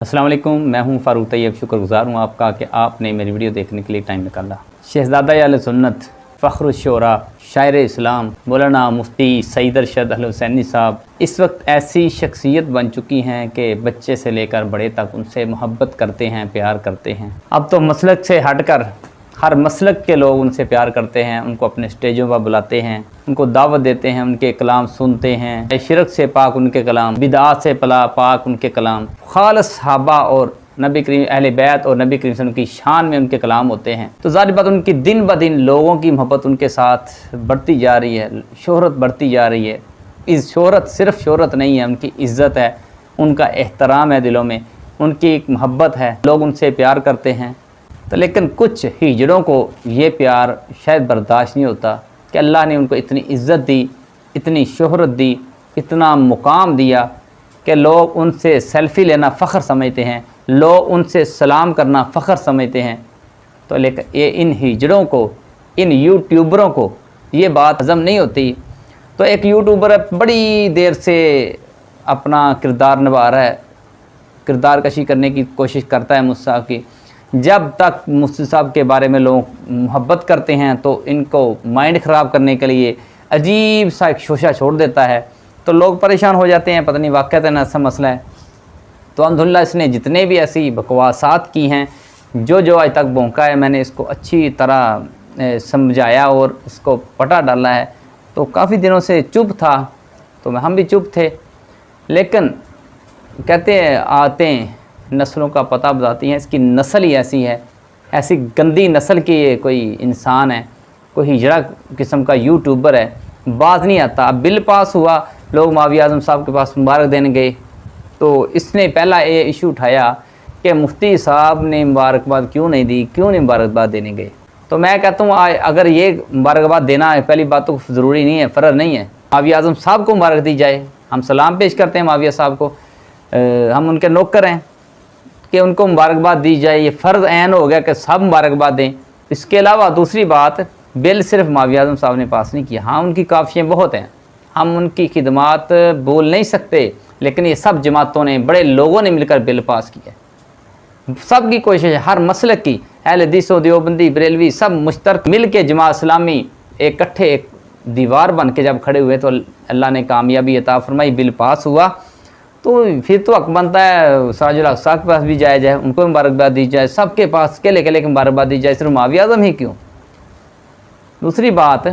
अस्सलाम वालेकुम, मैं हूं फ़ारूक तैयब। शुक्रगुज़ार हूं आपका कि आपने मेरी वीडियो देखने के लिए टाइम निकाला। शहज़ादा आले सुन्नत, फ़ख्रुश शोरा, शायर इस्लाम मौलाना मुफ्ती सईद अरशद अल हुसैनी साहब इस वक्त ऐसी शख्सियत बन चुकी हैं कि बच्चे से लेकर बड़े तक उनसे मोहब्बत करते हैं, प्यार करते हैं। अब तो मसलक से हटकर हर मसलक के लोग उनसे प्यार करते हैं, उनको अपने स्टेजों पर बुलाते हैं, उनको दावत देते हैं, उनके कलाम सुनते हैं। शिरक से पाक उनके कलाम, बिदआत से पाक उनके कलाम, खालिस सहाबा और नबी करीम अहले बैत और नबी करीम सल्लल्लाहु अलैहि वसल्लम की शान में उनके कलाम होते हैं। तो ज़ाहिर बात उनकी दिन ब दिन लोगों की मोहब्बत उनके साथ बढ़ती जा रही है, शोहरत बढ़ती जा रही है। इस शोहरत सिर्फ शोहरत नहीं है, उनकी इज़्ज़त है, उनका एहतराम है, दिलों में उनकी एक मोहब्बत है, लोग उनसे प्यार करते हैं। तो लेकिन कुछ हिजड़ों को ये प्यार शायद बर्दाश्त नहीं होता कि अल्लाह ने उनको इतनी इज़्ज़त दी, इतनी शोहरत दी, इतना मुकाम दिया कि लोग उनसे सेल्फ़ी लेना फ़ख्र समझते हैं, लोग उनसे सलाम करना फ़ख्र समझते हैं। तो लेकिन ये इन हिजड़ों को, इन यूट्यूबरों को ये बात हज़म नहीं होती। तो एक यूट्यूबर बड़ी देर से अपना किरदार निभा रहा है, किरदार कशी करने की कोशिश करता है मुफ्ती साहब की। जब तक मुफ्ती साहब के बारे में लोग मोहब्बत करते हैं तो इनको माइंड ख़राब करने के लिए अजीब सा एक शोशा छोड़ देता है, तो लोग परेशान हो जाते हैं, पता नहीं वाक़ई ऐसा मसला है। तो अल्हम्दुलिल्लाह इसने जितने भी ऐसी बकवासात की हैं, जो आज तक भौंका है, मैंने इसको अच्छी तरह समझाया और इसको पटा डाला है। तो काफ़ी दिनों से चुप था, तो हम भी चुप थे, लेकिन कहते हैं आते हैं नस्लों का पता बताती हैं। इसकी नस्ल ही ऐसी है, ऐसी गंदी नस्ल की ये कोई इंसान है, कोई हिजड़ा किस्म का यूट्यूबर है, बात नहीं आता। अब बिल पास हुआ, लोग मावी आज़म साहब के पास मुबारक देने गए, तो इसने पहला ये इशू उठाया कि मुफ्ती साहब ने मुबारकबाद क्यों नहीं दी, क्यों नहीं मुबारकबाद देने गए। तो मैं कहता हूँ अगर ये मुबारकबाद देना है, पहली बात तो ज़रूरी नहीं है, फ़र्ज़ नहीं है मावी आज़म साहब को मुबारक दी जाए। हम सलाम पेश करते हैं माविया साहब को, हम उनके नौकर हैं कि उनको मुबारकबाद दी जाए, ये फ़र्ज़ ऐन हो गया कि सब मुबारकबाद दें। इसके अलावा दूसरी बात, बिल सिर्फ माविया आज़म साहब ने पास नहीं किया। हाँ, उनकी काफ़ियाँ बहुत हैं, हम उनकी खिदमात बोल नहीं सकते, लेकिन ये सब जमातों ने, बड़े लोगों ने मिलकर बिल पास किया। सब की कोशिश है, हर मसलक की, अहले हदीस, देवबंदी, बरेलवी, सब मुश्तरक मिल के जमात इस्लामी इकट्ठे एक दीवार बन के जब खड़े हुए तो अल्लाह ने कामयाबी अता फरमाई, बिल पास हुआ। तो फिर तो हक बनता है सराजुल अक़सा के पास भी जाया जाए, उनको मुबारकबाद दी जाए, सबके पास केले केले की मुबारकबाद दी जाए, सिर्फ मावी आज़म ही क्यों। दूसरी बात,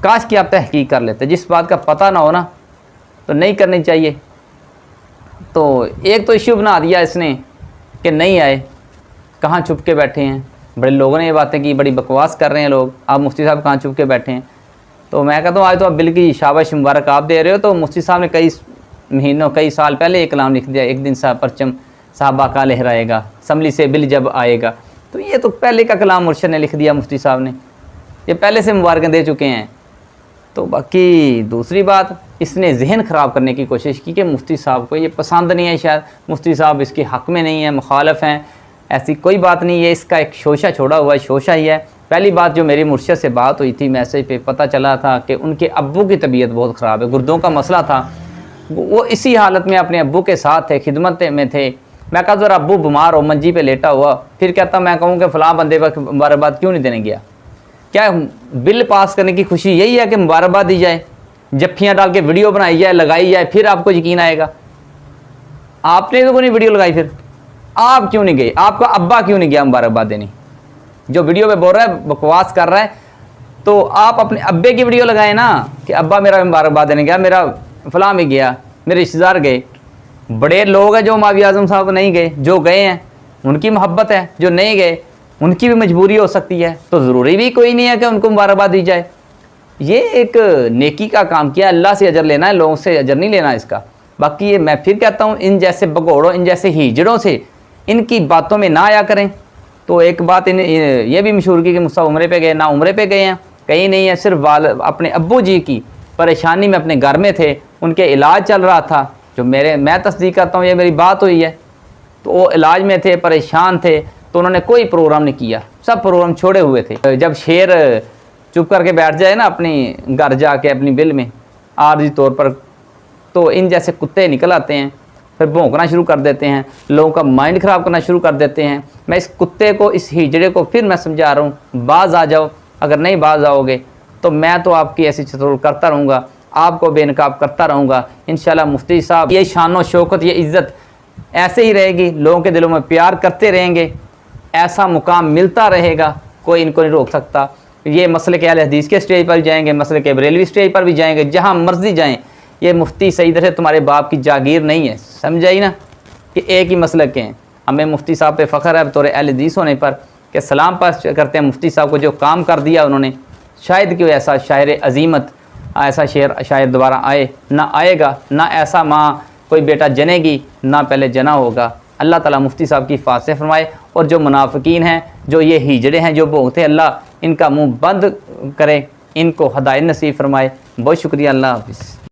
काश कि आप तहकीक कर लेते, जिस बात का पता ना हो ना तो नहीं करनी चाहिए। तो एक तो इश्यू बना दिया इसने कि नहीं आए, कहाँ छुप के बैठे हैं, बड़े लोगों ने ये बातें की, बड़ी बकवास कर रहे हैं लोग, आप मुफ्ती साहब कहाँ छुप के बैठे हैं। तो मैं कहता हूँ आज तो आप बिल की शाबाश मुबारक आप दे रहे हो, तो मुफ्ती साहब ने कई महीनों, कई साल पहले एक कलाम लिख दिया, एक दिन सा परचम साहबा का लहराएगा, असम्बली से बिल जब आएगा। तो ये तो पहले का कलाम मुर्शद ने लिख दिया, मुफ्ती साहब ने, ये पहले से मुबारकें दे चुके हैं। तो बाकी दूसरी बात, इसने जहन ख़राब करने की कोशिश की कि मुफ्ती साहब को ये पसंद नहीं है, शायद मुफ्ती साहब इसके हक़ में नहीं है, मुखालफ हैं। ऐसी कोई बात नहीं है, इसका एक शोशा छोड़ा हुआ है, शोशा ही है। पहली बात, जो मेरी मुर्शद से बात हुई थी मैसेज पे, पता चला था कि उनके अब्बू की तबीयत बहुत ख़राब है, गुर्दों का मसला था, वो इसी हालत में अपने अब्बू के साथ थे, खिदमत में थे। मैं कहा ज़रा अब्बू बीमार हो, मंजी पे लेटा हुआ, फिर कहता मैं कहूँ कि फ़लाँ बंदे पर मुबारकबाद क्यों नहीं देने गया। क्या बिल पास करने की खुशी यही है कि मुबारकबाद दी जाए, जफ्फियाँ डाल के वीडियो बनाई जाए, लगाई जाए, फिर आपको यकीन आएगा। आपने तो नहीं वीडियो लगाई, फिर आप क्यों नहीं गए, आपका अब्बा क्यों नहीं गया मुबारकबाद देने। जो वीडियो पे बोल रहा है, बकवास कर रहा है, तो आप अपने अब्बे की वीडियो लगाए ना कि अब्बा मेरा मुबारकबाद देने गया, मेरा फ़लाँ में गया, मेरे रिश्तेदार गए। बड़े लोग हैं जो मावी आज़म साहब नहीं गए, जो गए हैं उनकी मोहब्बत है, जो नहीं गए उनकी भी मजबूरी हो सकती है, तो ज़रूरी भी कोई नहीं है कि उनको मुबारकबाद दी जाए। ये एक नेकी का काम किया, अल्लाह से अजर लेना है, लोगों से अजर नहीं लेना इसका। बाकी ये मैं फिर कहता हूँ, इन जैसे भगोड़ों, इन जैसे हिजड़ों से, इनकी बातों में ना आया करें। तो एक बात ये भी मशहूर की कि मुफ्ती उम्रे पे गए, ना उम्रे पे गए हैं, कहीं नहीं है, सिर्फ अपने अब्बू जी की परेशानी में अपने घर में थे, उनके इलाज चल रहा था, जो मैं तस्दीक करता हूँ, ये मेरी बात हुई है। तो वो इलाज में थे, परेशान थे, तो उन्होंने कोई प्रोग्राम नहीं किया, सब प्रोग्राम छोड़े हुए थे। जब शेर चुप करके बैठ जाए ना अपनी घर जाके अपनी बिल में आर्जी तौर पर, तो इन जैसे कुत्ते निकल आते हैं, फिर भौंकना शुरू कर देते हैं, लोगों का माइंड ख़राब करना शुरू कर देते हैं। मैं इस कुत्ते को, इस हिजड़े को फिर मैं समझा रहा हूँ, बाज आ जाओ। अगर नहीं बाज आओगे तो मैं तो आपकी ऐसी चतुर करता रहूँगा, आपको बेनकाब करता रहूँगा। इंशाल्लाह मुफ्ती साहब ये शान व शौकत, ये इज़्ज़त ऐसे ही रहेगी, लोगों के दिलों में प्यार करते रहेंगे, ऐसा मुकाम मिलता रहेगा, कोई इनको नहीं रोक सकता। ये मसले के अहले हदीस के स्टेज पर भी जाएंगे, मसले के बरेलवी स्टेज पर भी जाएंगे, जहाँ मर्जी जाएं। ये मुफ्ती सईद से तुम्हारे बाप की जागीर नहीं है, समझाई ना, कि एक ही मसलक के हैं। हमें मुफ्ती साहब पे फ़ख्र है तौर अहले हदीस होने पर, कि सलाम पास करते हैं मुफ्ती साहब को, जो काम कर दिया उन्होंने। शायद कि ऐसा शायर अजीमत, ऐसा शेर शायद दोबारा आए ना, आएगा ना, ऐसा माँ कोई बेटा जनेगी ना पहले जना होगा। अल्लाह ताला मुफ्ती साहब की हिफाज़त से फरमाए, और जो मुनाफिकीन हैं, जो ये हिजड़े हैं, जो भोगते, अल्लाह इनका मुंह बंद करे, इनको हदायत नसीब फरमाए। बहुत शुक्रिया, अल्लाह हाफ़िज़।